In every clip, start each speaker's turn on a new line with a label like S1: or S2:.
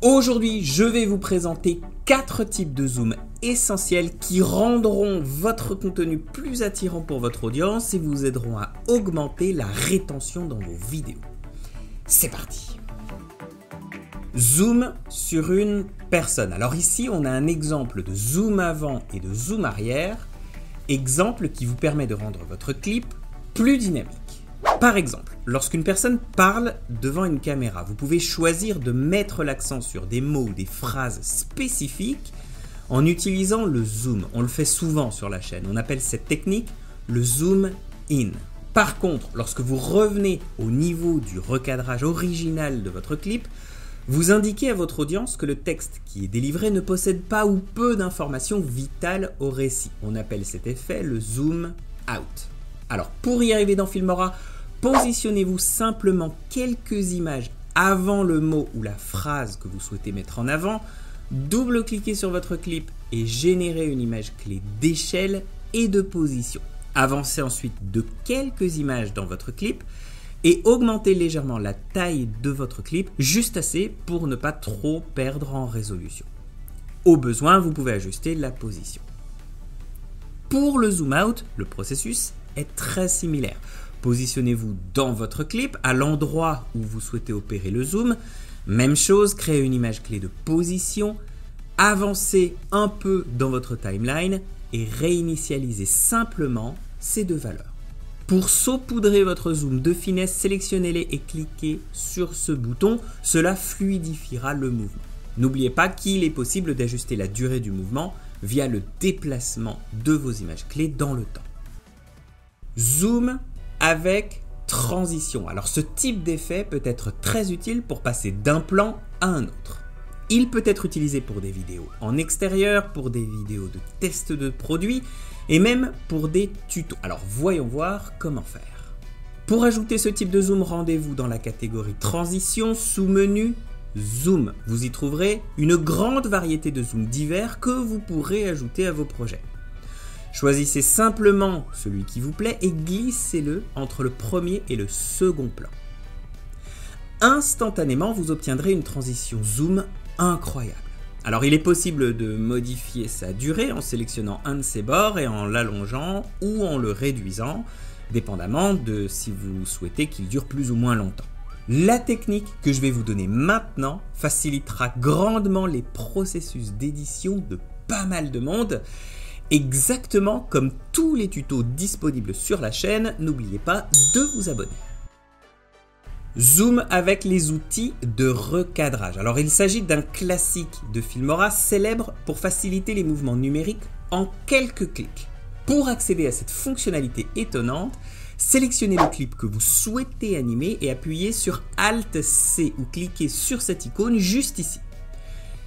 S1: Aujourd'hui, je vais vous présenter 4 types de zoom essentiels qui rendront votre contenu plus attirant pour votre audience et vous aideront à augmenter la rétention dans vos vidéos. C'est parti! Zoom sur une personne. Alors ici, on a un exemple de zoom avant et de zoom arrière, exemple qui vous permet de rendre votre clip plus dynamique. Par exemple, lorsqu'une personne parle devant une caméra, vous pouvez choisir de mettre l'accent sur des mots ou des phrases spécifiques en utilisant le zoom. On le fait souvent sur la chaîne. On appelle cette technique le zoom in. Par contre, lorsque vous revenez au niveau du recadrage original de votre clip, vous indiquez à votre audience que le texte qui est délivré ne possède pas ou peu d'informations vitales au récit. On appelle cet effet le zoom out. Alors, pour y arriver dans Filmora, positionnez-vous simplement quelques images avant le mot ou la phrase que vous souhaitez mettre en avant, double-cliquez sur votre clip et générez une image clé d'échelle et de position. Avancez ensuite de quelques images dans votre clip et augmentez légèrement la taille de votre clip, juste assez pour ne pas trop perdre en résolution. Au besoin, vous pouvez ajuster la position. Pour le zoom out, le processus est très similaire. Positionnez-vous dans votre clip à l'endroit où vous souhaitez opérer le zoom. Même chose, créez une image clé de position, avancez un peu dans votre timeline et réinitialisez simplement ces deux valeurs. Pour saupoudrer votre zoom de finesse, sélectionnez-les et cliquez sur ce bouton. Cela fluidifiera le mouvement. N'oubliez pas qu'il est possible d'ajuster la durée du mouvement via le déplacement de vos images clés dans le temps. Zoom avec transition. Alors ce type d'effet peut être très utile pour passer d'un plan à un autre. Il peut être utilisé pour des vidéos en extérieur, pour des vidéos de test de produits et même pour des tutos. Alors voyons voir comment faire. Pour ajouter ce type de zoom, rendez-vous dans la catégorie transition sous menu zoom. Vous y trouverez une grande variété de zooms divers que vous pourrez ajouter à vos projets. Choisissez simplement celui qui vous plaît et glissez-le entre le premier et le second plan. Instantanément, vous obtiendrez une transition zoom incroyable. Alors, il est possible de modifier sa durée en sélectionnant un de ses bords et en l'allongeant ou en le réduisant, dépendamment de si vous souhaitez qu'il dure plus ou moins longtemps. La technique que je vais vous donner maintenant facilitera grandement les processus d'édition de pas mal de monde. Exactement comme tous les tutos disponibles sur la chaîne, n'oubliez pas de vous abonner. Zoom avec les outils de recadrage. Alors il s'agit d'un classique de Filmora célèbre pour faciliter les mouvements numériques en quelques clics. Pour accéder à cette fonctionnalité étonnante, sélectionnez le clip que vous souhaitez animer et appuyez sur Alt-C ou cliquez sur cette icône juste ici.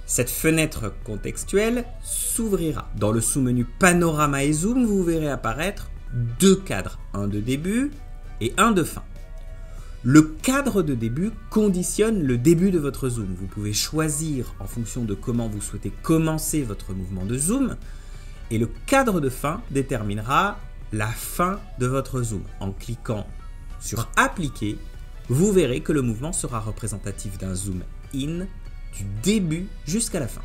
S1: Cette fenêtre contextuelle s'ouvrira. Dans le sous-menu Panorama et Zoom, vous verrez apparaître deux cadres, un de début et un de fin. Le cadre de début conditionne le début de votre zoom. Vous pouvez choisir en fonction de comment vous souhaitez commencer votre mouvement de zoom et le cadre de fin déterminera la fin de votre zoom. En cliquant sur Appliquer, vous verrez que le mouvement sera représentatif d'un zoom in du début jusqu'à la fin.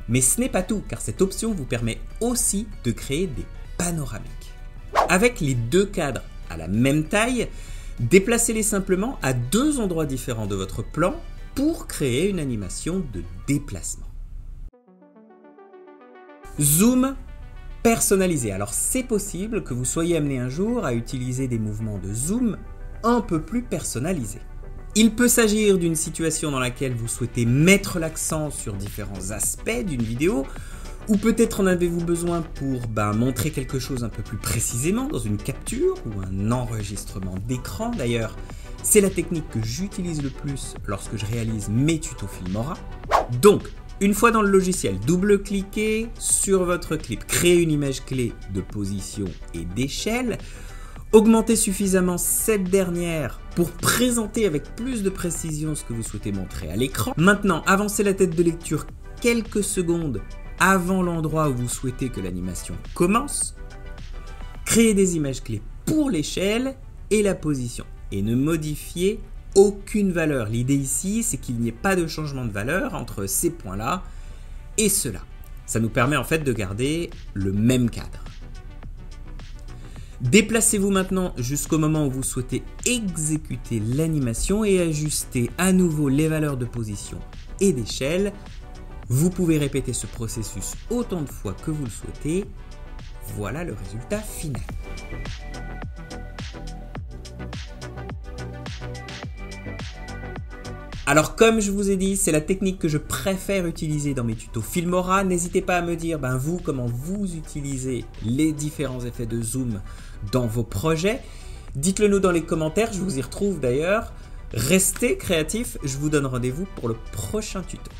S1: Mais ce n'est pas tout, car cette option vous permet aussi de créer des panoramiques. Avec les deux cadres à la même taille, déplacez-les simplement à deux endroits différents de votre plan pour créer une animation de déplacement. Zoom personnalisé. Alors c'est possible que vous soyez amené un jour à utiliser des mouvements de zoom un peu plus personnalisés. Il peut s'agir d'une situation dans laquelle vous souhaitez mettre l'accent sur différents aspects d'une vidéo, ou peut-être en avez-vous besoin pour montrer quelque chose un peu plus précisément dans une capture ou un enregistrement d'écran. D'ailleurs, c'est la technique que j'utilise le plus lorsque je réalise mes tutos Filmora. Donc, une fois dans le logiciel, double-cliquez sur votre clip, créez une image clé de position et d'échelle. Augmentez suffisamment cette dernière pour présenter avec plus de précision ce que vous souhaitez montrer à l'écran. Maintenant, avancez la tête de lecture quelques secondes avant l'endroit où vous souhaitez que l'animation commence. Créez des images clés pour l'échelle et la position et ne modifiez aucune valeur. L'idée ici, c'est qu'il n'y ait pas de changement de valeur entre ces points-là et ceux-là. Ça nous permet en fait de garder le même cadre. Déplacez-vous maintenant jusqu'au moment où vous souhaitez exécuter l'animation et ajuster à nouveau les valeurs de position et d'échelle. Vous pouvez répéter ce processus autant de fois que vous le souhaitez. Voilà le résultat final. Alors comme je vous ai dit, c'est la technique que je préfère utiliser dans mes tutos Filmora. N'hésitez pas à me dire vous comment vous utilisez les différents effets de zoom dans vos projets. Dites-le nous dans les commentaires, je vous y retrouve d'ailleurs. Restez créatifs, je vous donne rendez-vous pour le prochain tuto.